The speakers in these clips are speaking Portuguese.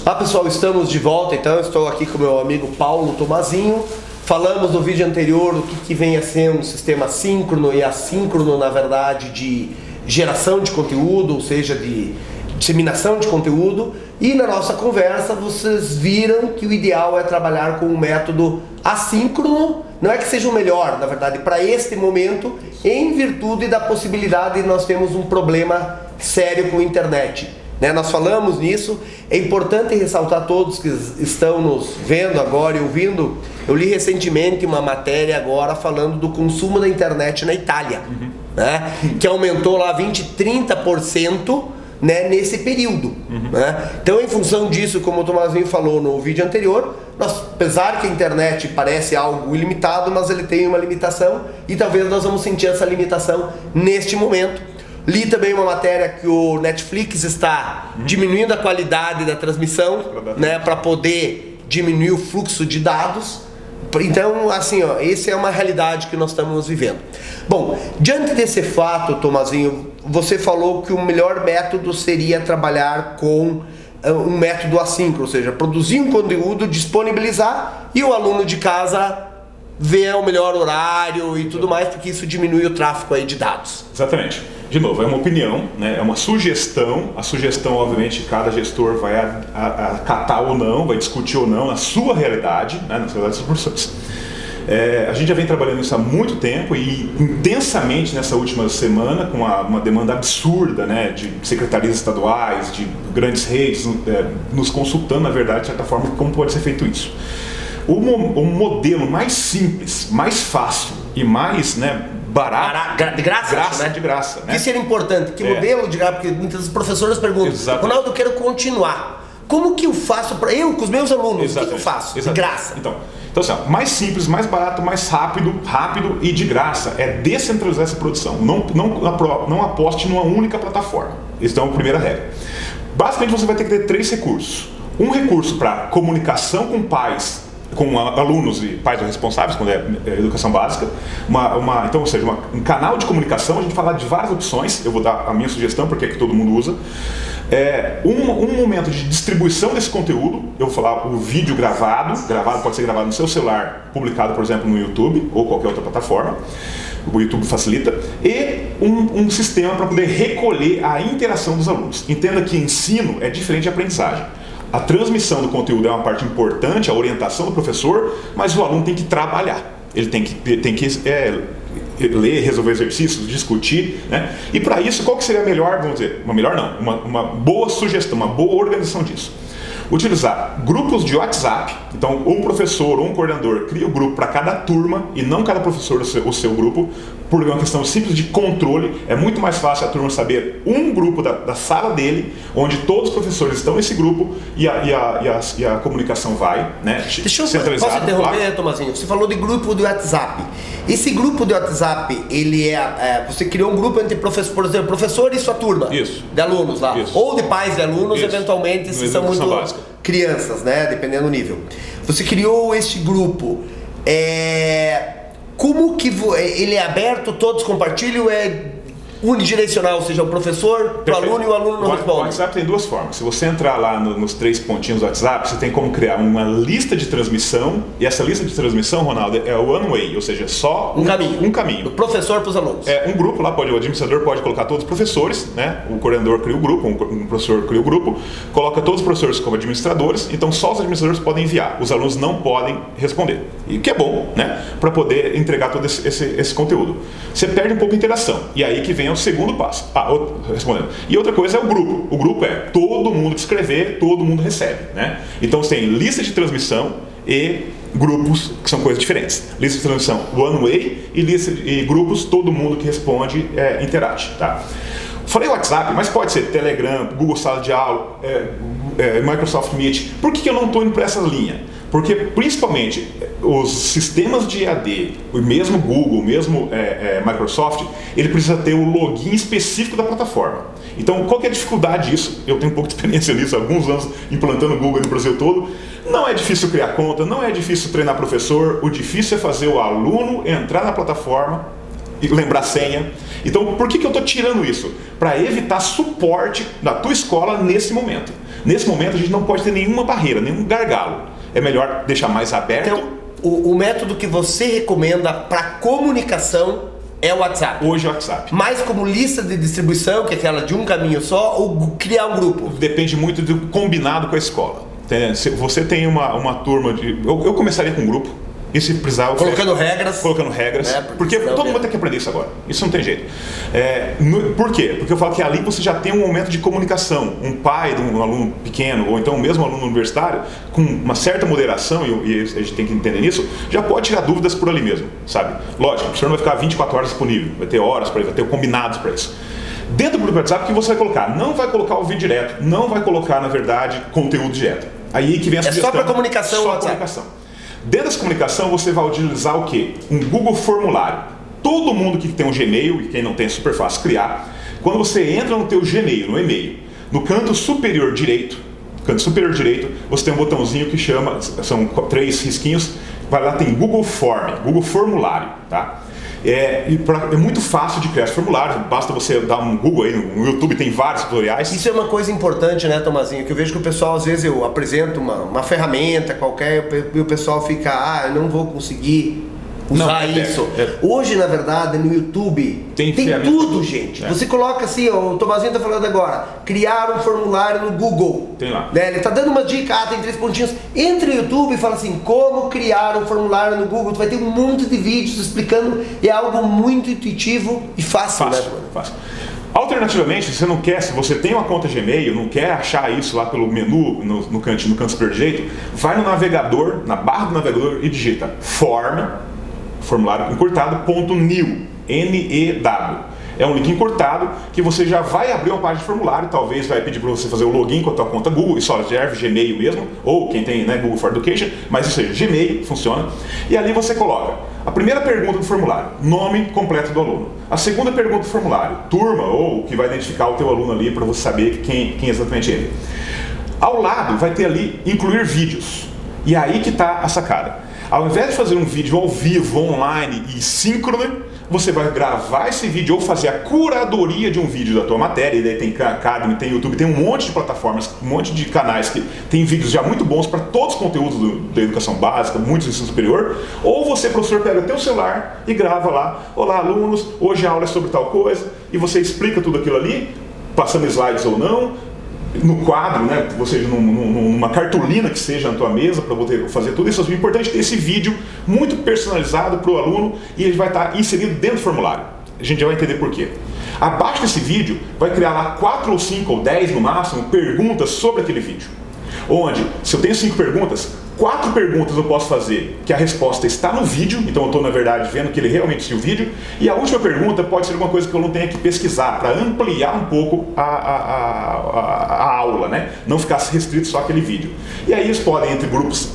Olá pessoal, estamos de volta, então estou aqui com meu amigo Paulo Tomazinho. Falamos no vídeo anterior do que vem a ser um sistema síncrono e assíncrono, na verdade, de geração de conteúdo, ou seja, de disseminação de conteúdo. E na nossa conversa vocês viram que o ideal é trabalhar com um método assíncrono, não é que seja o melhor, na verdade, para este momento, em virtude da possibilidade de nós termos um problema sério com a internet. Nós falamos nisso, é importante ressaltar a todos que estão nos vendo agora e ouvindo. Eu li recentemente uma matéria agora falando do consumo da internet na Itália, que aumentou lá 20, 30%, nesse período. Então, em função disso, como o Tomazinho falou no vídeo anterior, apesar que a internet parece algo ilimitado, mas ele tem uma limitação e talvez nós vamos sentir essa limitação neste momento. Li também uma matéria que o Netflix está diminuindo a qualidade da transmissão, para poder diminuir o fluxo de dados. Então, assim, essa é uma realidade que nós estamos vivendo. Bom, diante desse fato, Tomazinho, você falou que o melhor método seria trabalhar com um método assíncrono, ou seja, produzir um conteúdo, disponibilizar e o aluno de casa ver o melhor horário e tudo mais, porque isso diminui o tráfego aí de dados. Exatamente. De novo, é uma opinião, é uma sugestão. A sugestão, obviamente, cada gestor vai acatar ou não, vai discutir ou não na sua realidade, nas realidades dos professores. A gente já vem trabalhando isso há muito tempo e intensamente nessa última semana, com uma demanda absurda, de secretarias estaduais, de grandes redes, nos consultando, na verdade, de certa forma, como pode ser feito isso. O modelo mais simples, mais fácil e mais barato, de graça. Isso era importante, que modelo de graça, porque muitas professoras perguntam, Ronaldo, eu quero continuar, como que eu faço para eu, com os meus alunos, o que eu faço? De graça. Então assim, mais simples, mais barato, mais rápido e de graça, é descentralizar essa produção, não aposte numa única plataforma. Essa é a primeira regra. Basicamente você vai ter que ter 3 recursos. Um recurso para comunicação com pais, com alunos e pais responsáveis, quando é educação básica, então, ou seja, um canal de comunicação. A gente vai falar de várias opções, eu vou dar a minha sugestão porque é que todo mundo usa. Um momento de distribuição desse conteúdo, eu vou falar o vídeo gravado pode ser gravado no seu celular, publicado, por exemplo, no YouTube ou qualquer outra plataforma. O YouTube facilita, e um sistema para poder recolher a interação dos alunos. Entenda que ensino é diferente de aprendizagem. A transmissão do conteúdo é uma parte importante, a orientação do professor, mas o aluno tem que trabalhar. Ele tem que ler, resolver exercícios, discutir, E para isso, qual que seria a melhor, vamos dizer, uma boa sugestão, uma boa organização disso? Utilizar grupos de WhatsApp. Então, um professor ou um coordenador cria o grupo para cada turma e não cada professor o seu grupo, por uma questão simples de controle. É muito mais fácil a turma saber um grupo da sala dele, onde todos os professores estão nesse grupo e a comunicação vai, Posso interromper, Tomazinho? Você falou de grupo de WhatsApp. Esse grupo de WhatsApp, ele você criou um grupo entre por exemplo, professor e sua turma. Isso. De alunos lá. Isso. Ou de pais de alunos, Isso. eventualmente, se são muito básica. Crianças, dependendo do nível. Você criou este grupo. Como que ele é aberto, todos compartilham, unidirecional, ou seja, o professor para o aluno e o aluno não responde? O WhatsApp tem 2 formas. Se você entrar lá nos 3 pontinhos do WhatsApp, você tem como criar uma lista de transmissão, e essa lista de transmissão, Ronaldo, é one way, ou seja, só um caminho. Do professor para os alunos. Um grupo lá, o administrador pode colocar todos os professores, o coordenador cria o grupo, um professor cria o grupo, coloca todos os professores como administradores, então só os administradores podem enviar, os alunos não podem responder. E o que é bom, para poder entregar todo esse conteúdo. Você perde um pouco de interação, e aí que vem o segundo passo. Respondendo. E outra coisa é o grupo. O grupo é todo mundo que escrever, todo mundo recebe, Então você tem lista de transmissão e grupos, que são coisas diferentes. Lista de transmissão one way e grupos, todo mundo que responde interage, Falei WhatsApp, mas pode ser Telegram, Google Sala de Aula, Microsoft Meet. Por que eu não estou indo para essa linha? Porque, principalmente, os sistemas de EAD, o mesmo Google, o mesmo Microsoft, ele precisa ter o login específico da plataforma. Então, qual que é a dificuldade disso? Eu tenho um pouco de experiência nisso, há alguns anos implantando o Google no Brasil todo. Não é difícil criar conta, não é difícil treinar professor, o difícil é fazer o aluno entrar na plataforma e lembrar a senha. Então, por que eu estou tirando isso? Para evitar suporte da tua escola nesse momento. Nesse momento a gente não pode ter nenhuma barreira, nenhum gargalo. É melhor deixar mais aberto. Então, o método que você recomenda para comunicação é o WhatsApp. Hoje é o WhatsApp. Mais como lista de distribuição, que é aquela de um caminho só, ou criar um grupo? Depende muito do combinado com a escola. Se você tem uma turma de... Eu começaria com um grupo. E se precisar... Colocando regras. Porque todo mundo tem que aprender isso agora. Isso não tem jeito. Por quê? Porque eu falo que ali você já tem um momento de comunicação. Um pai de um aluno pequeno, ou então mesmo um aluno universitário, com uma certa moderação, e a gente tem que entender nisso, já pode tirar dúvidas por ali mesmo, sabe? Lógico, o professor não vai ficar 24 horas disponível, vai ter horas para ele, vai ter combinados para isso. Dentro do grupo WhatsApp, o que você vai colocar? Não vai colocar o vídeo direto, não vai colocar, na verdade, conteúdo direto. Aí que vem a sugestão. É só para comunicação, só comunicação. Dentro dessa comunicação, você vai utilizar o quê? Um Google Formulário. Todo mundo que tem um Gmail, e quem não tem é super fácil criar, quando você entra no teu Gmail, no e-mail, no canto superior direito, você tem um botãozinho que chama, são 3 risquinhos, vai lá, tem Google Form, Google Formulário, tá? É muito fácil de criar esse formulário, basta você dar um Google aí, no YouTube tem vários tutoriais. Isso é uma coisa importante, né, Tomazinho? Que eu vejo que o pessoal, às vezes eu apresento uma ferramenta qualquer e o pessoal fica, eu não vou conseguir usar isso. Hoje, na verdade, no YouTube tem tudo, gente. Você coloca assim, o Tomazinho tá falando agora, criar um formulário no Google. Tem lá. Né? Ele tá dando uma dica, tem 3 pontinhos. Entra no YouTube e fala assim, como criar um formulário no Google. Tu vai ter um monte de vídeos explicando, e é algo muito intuitivo e fácil, né? Fácil. Alternativamente, se você tem uma conta Gmail, não quer achar isso lá pelo menu, no canto superior direito, vai no navegador, na barra do navegador e digita formulário encurtado, .new, N-E-W. É um link encurtado que você já vai abrir uma página de formulário, talvez vai pedir para você fazer o login com a tua conta Google, e só serve Gmail mesmo, ou quem tem Google for Education, mas ou seja, Gmail funciona. E ali você coloca a primeira pergunta do formulário, nome completo do aluno. A segunda pergunta do formulário, turma, ou que vai identificar o teu aluno ali para você saber quem exatamente é ele. Ao lado vai ter ali incluir vídeos. E aí que está a sacada. Ao invés de fazer um vídeo ao vivo, online e síncrono, você vai gravar esse vídeo ou fazer a curadoria de um vídeo da tua matéria. E daí tem Academy, tem YouTube, tem um monte de plataformas, um monte de canais que tem vídeos já muito bons para todos os conteúdos da educação básica, muitos do ensino superior. Ou você, professor, pega o teu celular e grava lá: olá, alunos, hoje a aula é sobre tal coisa, e você explica tudo aquilo ali, passando slides ou não, no quadro, né, ou seja, numa cartolina que seja na tua mesa, para você fazer tudo isso. É importante ter esse vídeo muito personalizado para o aluno, e ele vai estar inserido dentro do formulário. A gente já vai entender por quê. Abaixo desse vídeo vai criar lá 4 ou 5 ou 10 no máximo perguntas sobre aquele vídeo. Onde, se eu tenho 5 perguntas, 4 perguntas eu posso fazer que a resposta está no vídeo, então eu estou, na verdade, vendo que ele realmente assistiu o vídeo, e a última pergunta pode ser alguma coisa que eu não tenha que pesquisar, para ampliar um pouco a aula, né? Não ficar restrito só àquele vídeo. E aí eles podem, entre grupos,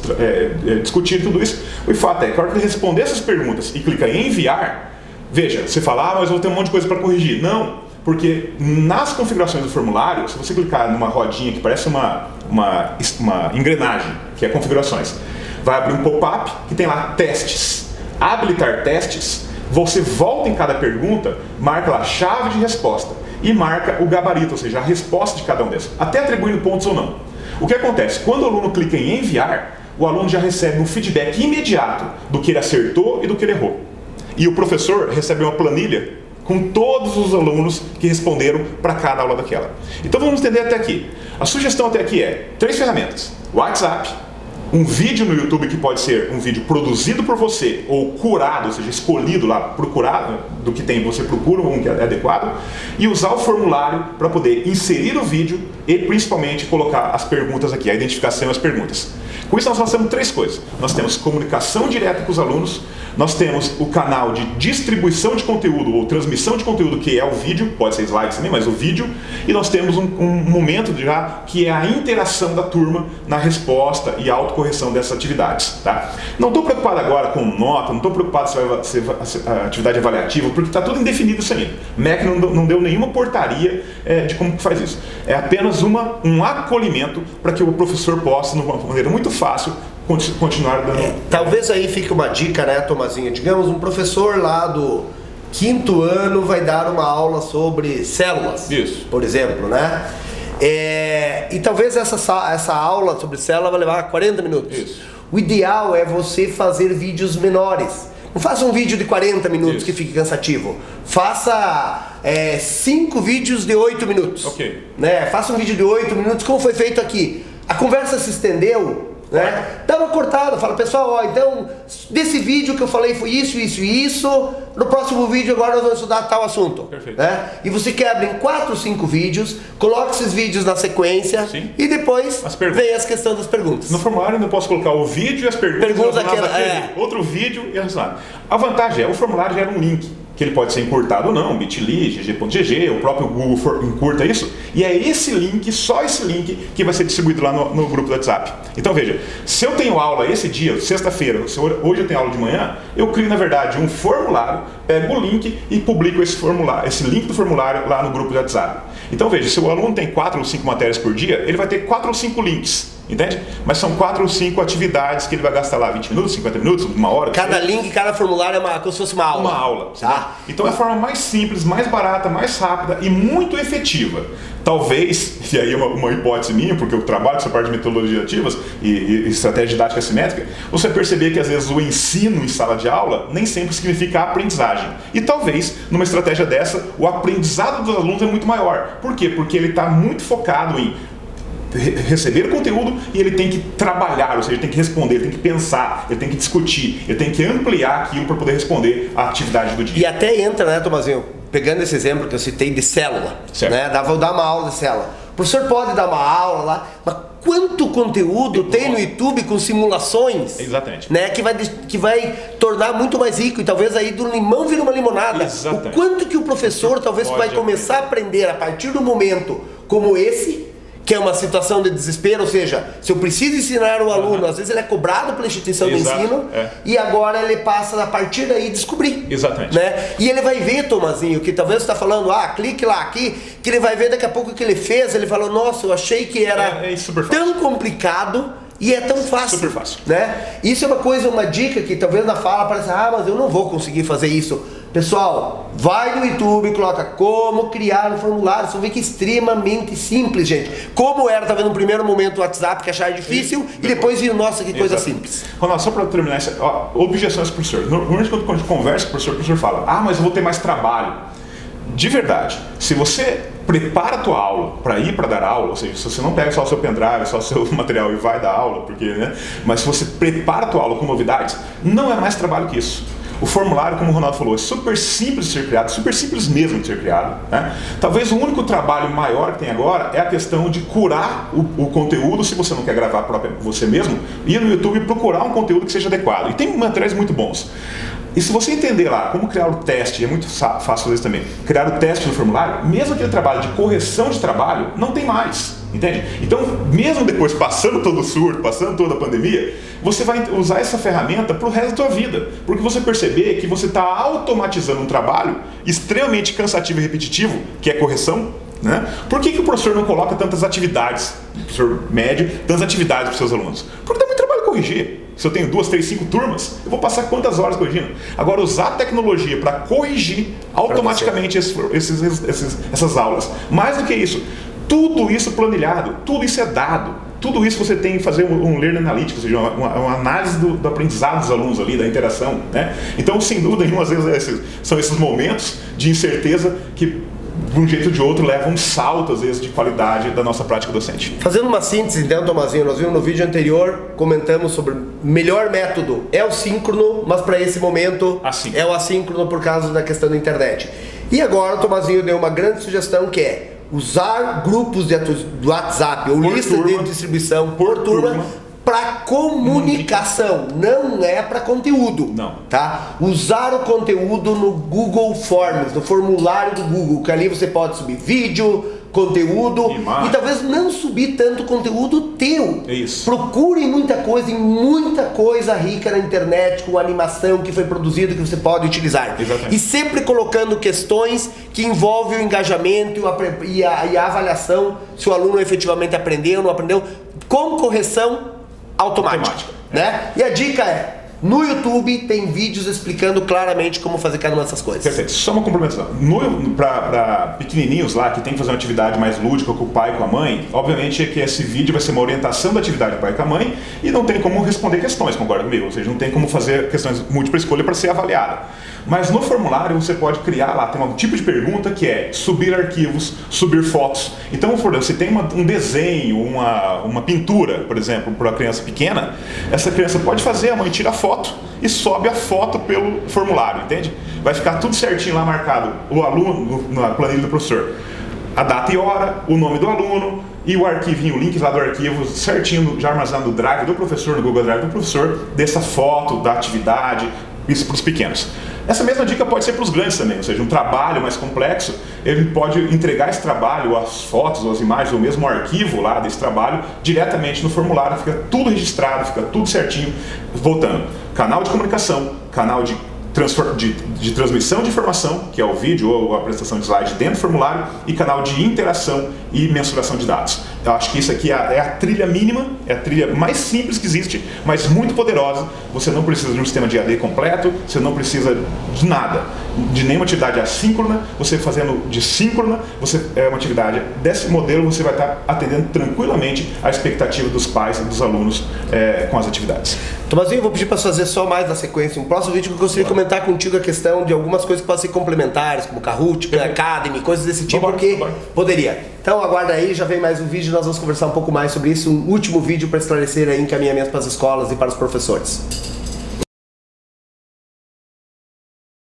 discutir tudo isso. O fato é que, na hora que ele responder essas perguntas e clica em enviar, veja, você fala, mas eu vou ter um monte de coisa para corrigir. Não, porque nas configurações do formulário, se você clicar numa rodinha que parece uma engrenagem, que é configurações, vai abrir um pop-up que tem lá testes. Habilitar testes, você volta em cada pergunta, marca lá chave de resposta e marca o gabarito, ou seja, a resposta de cada um desses, até atribuindo pontos ou não. O que acontece? Quando o aluno clica em enviar, o aluno já recebe um feedback imediato do que ele acertou e do que ele errou. E o professor recebe uma planilha com todos os alunos que responderam para cada aula daquela. Então vamos entender até aqui. A sugestão até aqui é 3 ferramentas: WhatsApp, um vídeo no YouTube que pode ser um vídeo produzido por você ou curado, ou seja, escolhido lá, procurado do que tem, você procura um que é adequado, e usar o formulário para poder inserir o vídeo e principalmente colocar as perguntas aqui, a identificação e as perguntas. Com isso nós fazemos 3 coisas. Nós temos comunicação direta com os alunos, nós temos o canal de distribuição de conteúdo ou transmissão de conteúdo, que é o vídeo, pode ser slides também, mas o vídeo, e nós temos um momento já que é a interação da turma na resposta e autocorreção dessas atividades. Tá? Não estou preocupado agora com nota, não estou preocupado se vai ser atividade avaliativa, porque está tudo indefinido isso ainda. MEC não deu nenhuma portaria de como que faz isso. É apenas um acolhimento para que o professor possa, de uma maneira muito fácil, continuar dando... Talvez aí fique uma dica, né, Tomazinho? Digamos, um professor lá do 5º ano vai dar uma aula sobre células, isso, por exemplo, né? E talvez essa aula sobre célula vai levar 40 minutos. Isso. O ideal é você fazer vídeos menores. Não faça um vídeo de 40 minutos que fique cansativo. Faça 5 vídeos de 8 minutos. Ok. Né? Faça um vídeo de 8 minutos, como foi feito aqui. A conversa se estendeu, né? Dá uma cortada, fala, pessoal, ó, então, desse vídeo que eu falei foi isso, isso e isso. No próximo vídeo agora nós vamos estudar tal assunto. Perfeito. Né? E você quebra em 4 ou 5 vídeos, coloca esses vídeos na sequência. Sim. E depois vem as questões das perguntas. No formulário eu ainda posso colocar o vídeo e as perguntas outro vídeo e a resultado. A vantagem o formulário gera um link, que ele pode ser encurtado ou não, bit.ly, gg.gg, o próprio Google encurta isso, e é esse link, só esse link, que vai ser distribuído lá no grupo do WhatsApp. Então veja, se eu tenho aula esse dia, sexta-feira, hoje eu tenho aula de manhã, eu crio na verdade um formulário, pego o link e publico esse link do formulário lá no grupo do WhatsApp. Então veja, se o aluno tem 4 ou 5 matérias por dia, ele vai ter 4 ou 5 links. Entende? Mas são 4 ou 5 atividades que ele vai gastar lá 20 minutos, 50 minutos, 1 hora. Cada link, cada formulário é como se fosse uma aula. Uma aula. Tá? Então é a forma mais simples, mais barata, mais rápida e muito efetiva. Talvez, e aí uma hipótese minha, porque eu trabalho com essa parte de metodologias ativas e estratégia didática assimétrica, você perceber que às vezes o ensino em sala de aula nem sempre significa aprendizagem. E talvez, numa estratégia dessa, o aprendizado dos alunos é muito maior. Por quê? Porque ele está muito focado em receber o conteúdo e ele tem que trabalhar, ou seja, ele tem que responder, ele tem que pensar, ele tem que discutir, ele tem que ampliar aquilo para poder responder à atividade do dia. E até entra, né, Tomazinho, pegando esse exemplo que eu citei de célula, né, vou dar uma aula de célula. O professor pode dar uma aula lá, mas quanto conteúdo tem no YouTube com simulações? Exatamente. Né, que vai tornar muito mais rico e talvez aí do limão vira uma limonada. Exatamente. O quanto que o professor talvez vai começar a aprender a partir do momento como esse, que é uma situação de desespero, ou seja, se eu preciso ensinar o aluno, às vezes ele é cobrado pela instituição de ensino, e agora ele passa a partir daí descobrir. Exatamente. Né? E ele vai ver, Tomazinho, que talvez você está falando, clique lá aqui, que ele vai ver daqui a pouco o que ele fez, ele falou, nossa, eu achei que era tão complicado e é tão fácil. Super fácil. Né? Isso é uma dica que talvez na fala parece, mas eu não vou conseguir fazer isso. Pessoal, vai no YouTube, coloca como criar um formulário, você vai ver que é extremamente simples, gente. Como era, talvez no primeiro momento o WhatsApp, que achava difícil, e depois viu, nossa, que coisa simples. Ronaldo, só para terminar, objeções do professor. Normalmente quando a gente conversa com o professor fala, mas eu vou ter mais trabalho. De verdade, se você prepara a tua aula para ir para dar aula, ou seja, se você não pega só o seu pendrive, só o seu material e vai dar aula, porque, né? Mas se você prepara a tua aula com novidades, não é mais trabalho que isso. O formulário, como o Ronaldo falou, é super simples de ser criado, super simples mesmo de ser criado. Né? Talvez o único trabalho maior que tem agora é a questão de curar o conteúdo, se você não quer gravar você mesmo, ir no YouTube e procurar um conteúdo que seja adequado. E tem materiais muito bons. E se você entender lá como criar o teste, é muito fácil fazer isso também, criar o teste no formulário, mesmo aquele trabalho de correção de trabalho, não tem mais. Entende? Então, mesmo depois passando todo o surto, passando toda a pandemia, você vai usar essa ferramenta para o resto da sua vida. Porque você perceber que você está automatizando um trabalho extremamente cansativo e repetitivo, que é correção. Né? Por que o professor não coloca tantas atividades, o professor médio, tantas atividades para os seus alunos? Porque dá muito trabalho corrigir. Se eu tenho 2, 3, 5 turmas, eu vou passar quantas horas corrigindo? Agora, usar a tecnologia para corrigir automaticamente essas aulas. Mais do que isso, tudo isso planilhado, tudo isso é dado, tudo isso você tem que fazer um learning analytics, ou seja, uma análise do aprendizado dos alunos ali, da interação. Né? Então, sem dúvida nenhuma, às vezes são esses momentos de incerteza que, de um jeito ou de outro, levam um salto, às vezes, de qualidade da nossa prática docente. Fazendo uma síntese, então, Tomazinho, nós vimos no vídeo anterior, comentamos sobre o melhor método é o síncrono, mas para esse momento é o assíncrono por causa da questão da internet. E agora o Tomazinho deu uma grande sugestão que é usar grupos do WhatsApp ou listas de distribuição por turma para comunicação, não é para conteúdo. Não. Tá? Usar o conteúdo no Google Forms, no formulário do Google, que ali você pode subir vídeo, conteúdo e talvez não subir tanto conteúdo teu. Isso. Procure muita coisa rica na internet com animação que foi produzida que você pode utilizar. Exatamente. E sempre colocando questões que envolvem o engajamento e a avaliação se o aluno efetivamente aprendeu ou não aprendeu, com correção automática. Né? E a dica é No YouTube tem vídeos explicando claramente como fazer cada uma dessas coisas. Perfeito. Só uma complementação. Para pequenininhos lá, que tem que fazer uma atividade mais lúdica com o pai e com a mãe, obviamente é que esse vídeo vai ser uma orientação da atividade do pai e com a mãe e não tem como responder questões, concorda comigo? Ou seja, não tem como fazer questões múltipla escolha para ser avaliada. Mas no formulário você pode criar lá, tem um tipo de pergunta que é subir arquivos, subir fotos. Então, você tem um desenho, uma pintura, por exemplo, para uma criança pequena, essa criança pode fazer, a mãe tira a foto e sobe a foto pelo formulário, entende? Vai ficar tudo certinho lá marcado, o aluno, na planilha do professor, a data e hora, o nome do aluno e o arquivinho, o link lá do arquivo certinho, já armazenado no Drive do professor, no Google Drive do professor, dessa foto, da atividade, isso para os pequenos. Essa mesma dica pode ser para os grandes também, ou seja, um trabalho mais complexo, ele pode entregar esse trabalho, as fotos, as imagens, ou mesmo o arquivo lá desse trabalho, diretamente no formulário, fica tudo registrado, fica tudo certinho. Voltando, canal de comunicação, canal de transmissão de informação, que é o vídeo ou a apresentação de slide dentro do formulário, e canal de interação e mensuração de dados. Eu acho que isso aqui é a trilha mínima, é a trilha mais simples que existe, mas muito poderosa. Você não precisa de um sistema de AD completo, você não precisa de nada, de nenhuma atividade assíncrona. Você fazendo de síncrona, é uma atividade desse modelo, você vai estar atendendo tranquilamente a expectativa dos pais e dos alunos com as atividades. Tomazinho, eu vou pedir para fazer só mais na sequência um próximo vídeo que eu gostaria de comentar contigo a questão de algumas coisas que podem ser complementares, como Kahoot, Academy, coisas desse tipo, porque poderia. Então aguarda aí, já vem mais um vídeo, nós vamos conversar um pouco mais sobre isso, um último vídeo para esclarecer aí encaminhamento para as escolas e para os professores.